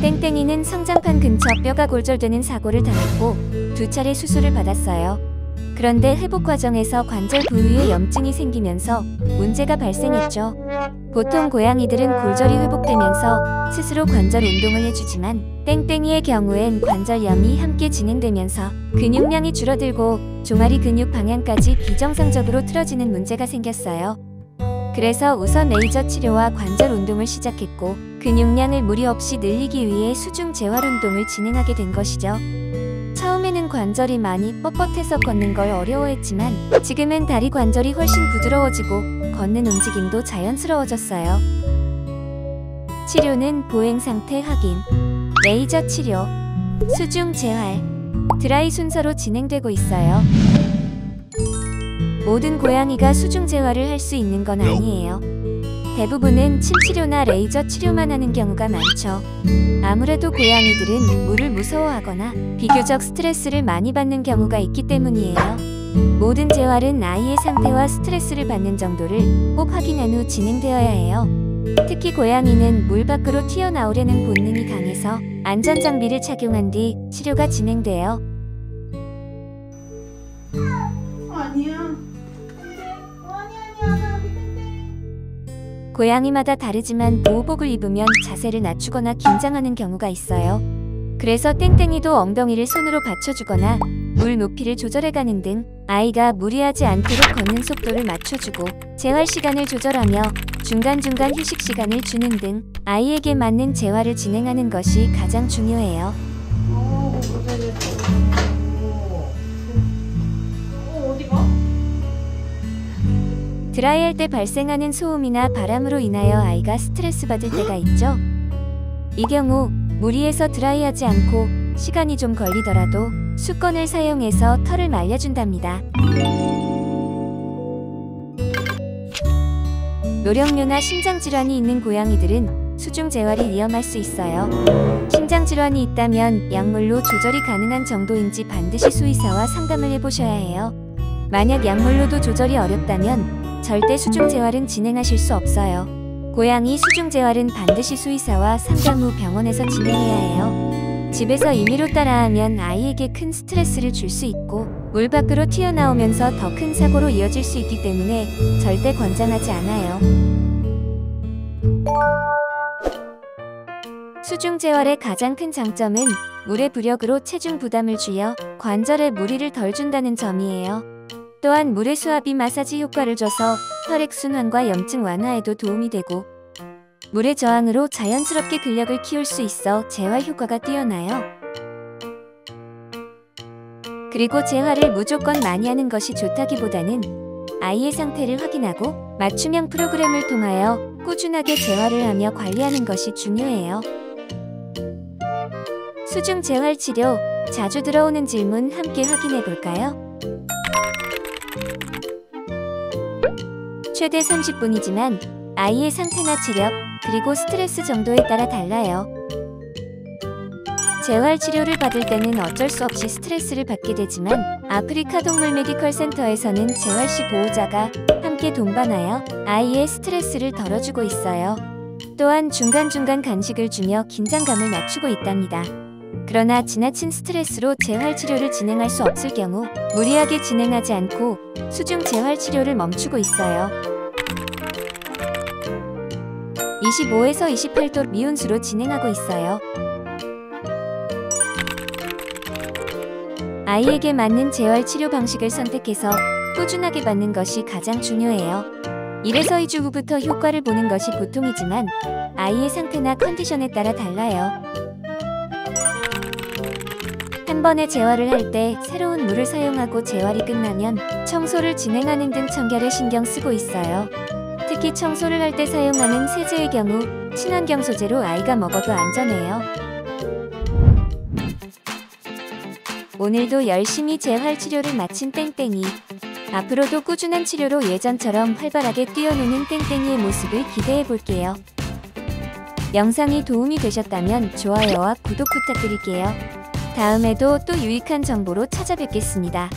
땡땡이는 성장판 근처 뼈가 골절되는 사고를 당했고 2차례 수술을 받았어요. 그런데 회복 과정에서 관절 부위에 염증이 생기면서 문제가 발생했죠. 보통 고양이들은 골절이 회복되면서 스스로 관절 운동을 해주지만 땡땡이의 경우엔 관절염이 함께 진행되면서 근육량이 줄어들고 종아리 근육 방향까지 비정상적으로 틀어지는 문제가 생겼어요. 그래서 우선 레이저 치료와 관절 운동을 시작했고 근육량을 무리 없이 늘리기 위해 수중 재활 운동을 진행하게 된 것이죠. 처음에는 관절이 많이 뻣뻣해서 걷는 걸 어려워했지만 지금은 다리 관절이 훨씬 부드러워지고 걷는 움직임도 자연스러워졌어요. 치료는 보행 상태 확인, 레이저 치료, 수중 재활, 드라이 순서로 진행되고 있어요. 모든 고양이가 수중 재활을 할 수 있는 건 아니에요. 대부분은 침 치료나 레이저 치료만 하는 경우가 많죠. 아무래도 고양이들은 물을 무서워하거나 비교적 스트레스를 많이 받는 경우가 있기 때문이에요. 모든 재활은 아이의 상태와 스트레스를 받는 정도를 꼭 확인한 후 진행되어야 해요. 특히 고양이는 물 밖으로 튀어나오려는 본능이 강해서 안전장비를 착용한 뒤 치료가 진행돼요. 아니야. 고양이마다 다르지만 보호복을 입으면 자세를 낮추거나 긴장하는 경우가 있어요. 그래서 땡땡이도 엉덩이를 손으로 받쳐주거나 물 높이를 조절해가는 등 아이가 무리하지 않도록 걷는 속도를 맞춰주고 재활 시간을 조절하며 중간중간 휴식 시간을 주는 등 아이에게 맞는 재활을 진행하는 것이 가장 중요해요. 어디가? 드라이할 때 발생하는 소음이나 바람으로 인하여 아이가 스트레스 받을 때가 있죠. 이 경우 무리해서 드라이하지 않고 시간이 좀 걸리더라도 수건을 사용해서 털을 말려준답니다. 노령류나 심장질환이 있는 고양이들은 수중 재활이 위험할 수 있어요. 심장질환이 있다면 약물로 조절이 가능한 정도인지 반드시 수의사와 상담을 해보셔야 해요. 만약 약물로도 조절이 어렵다면 절대 수중 재활은 진행하실 수 없어요. 고양이 수중 재활은 반드시 수의사와 상담 후 병원에서 진행해야 해요. 집에서 임의로 따라하면 아이에게 큰 스트레스를 줄 수 있고 물 밖으로 튀어나오면서 더 큰 사고로 이어질 수 있기 때문에 절대 권장하지 않아요. 수중 재활의 가장 큰 장점은 물의 부력으로 체중 부담을 줄여 관절에 무리를 덜 준다는 점이에요. 또한 물의 수압이 마사지 효과를 줘서 혈액순환과 염증 완화에도 도움이 되고 물의 저항으로 자연스럽게 근력을 키울 수 있어 재활 효과가 뛰어나요. 그리고 재활을 무조건 많이 하는 것이 좋다기보다는 아이의 상태를 확인하고 맞춤형 프로그램을 통하여 꾸준하게 재활을 하며 관리하는 것이 중요해요. 수중 재활 치료, 자주 들어오는 질문 함께 확인해 볼까요? 최대 30분이지만 아이의 상태나 체력, 그리고 스트레스 정도에 따라 달라요. 재활 치료를 받을 때는 어쩔 수 없이 스트레스를 받게 되지만 아프리카 동물 메디컬 센터에서는 재활 시 보호자가 함께 동반하여 아이의 스트레스를 덜어주고 있어요. 또한 중간중간 간식을 주며 긴장감을 낮추고 있답니다. 그러나 지나친 스트레스로 재활 치료를 진행할 수 없을 경우 무리하게 진행하지 않고 수중 재활 치료를 멈추고 있어요. 25에서 28도 미온수로 진행하고 있어요. 아이에게 맞는 재활 치료 방식을 선택해서 꾸준하게 받는 것이 가장 중요해요. 1에서 2주 후부터 효과를 보는 것이 보통이지만 아이의 상태나 컨디션에 따라 달라요. 한 번에 재활을 할 때 새로운 물을 사용하고 재활이 끝나면 청소를 진행하는 등 청결에 신경 쓰고 있어요. 특히 청소를 할 때 사용하는 세제의 경우 친환경 소재로 아이가 먹어도 안전해요. 오늘도 열심히 재활 치료를 마친 땡땡이. 앞으로도 꾸준한 치료로 예전처럼 활발하게 뛰어노는 땡땡이의 모습을 기대해 볼게요. 영상이 도움이 되셨다면 좋아요와 구독 부탁드릴게요. 다음에도 또 유익한 정보로 찾아뵙겠습니다.